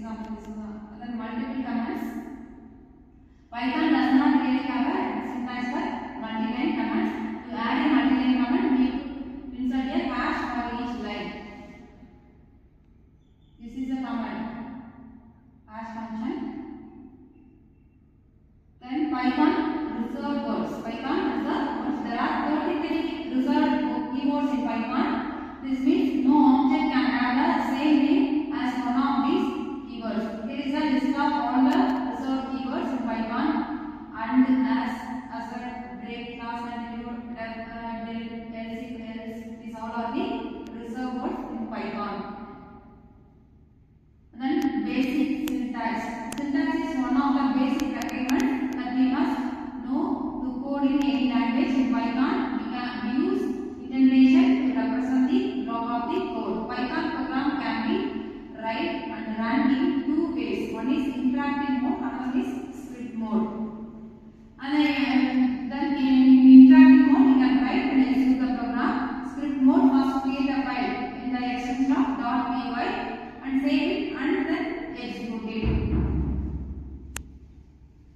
example this is then multiple commands. Python does not really have a syntax for multi-line commands. To add a multi-line command, we need to insert a hash for each line. This is a command, hash function. Then Python reserved words. Python reserved words. There are 33 reserved keywords in Python. This means no object can have the same name as one of these keywords. Here is a list of all the reserved keywords in Python, and as a break, class, continue, del, else. These all are the reserved words in Python. Then basic syntax. Syntax is one of the basic requirements that we must know to code in any language. In Python, we use indentation to represent the block of the code. Python program can be write and run in two ways. One is interactive mode, another is script mode. And then in interactive mode, you can write and execute the program. Script mode must create a file in the extension of .py and save it and then execute it.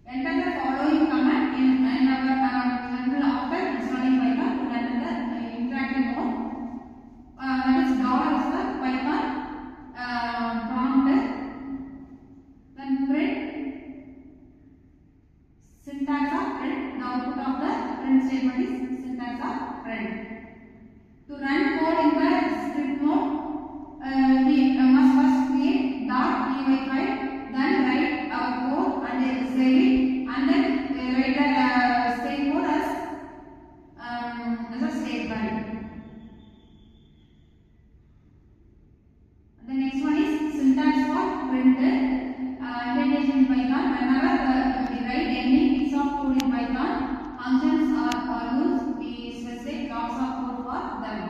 Enter the following command in our example after installing Python to enter the interactive mode. That is dollar is the Python prompt. Then print syntax of print. The output of the print statement is syntax of print. To run code in the script mode, we must first create .py file, then write our code and save it, and then write the same code as a statement. The next one is syntax for print. Indentation in Python. Whenever we write any piece of code in Python, functions are used. We specify blocks of code for them.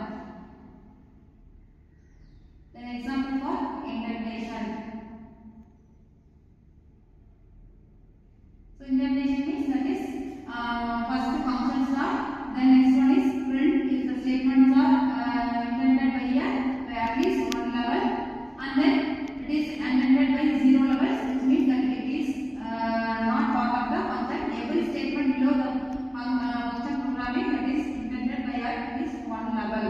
Then example for indentation. So indentation means that is first function start, then next one is print if the statements are intended by at least one level, and then it is intended by 0 levels, which means that it is not part of the function. Every statement below the function programming that is intended by at least one level.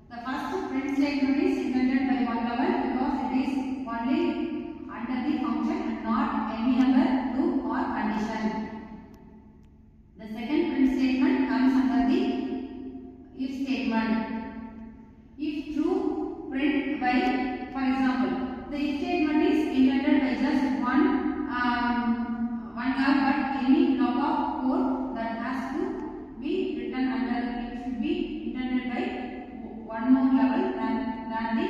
The first print statement is intended by one level because it is only under the function and not any other loop or condition. The second print statement comes under the if statement. If true, print by, for example, the if statement is intended by just one but any block of code that has to be written under, it should be intended by one more level than the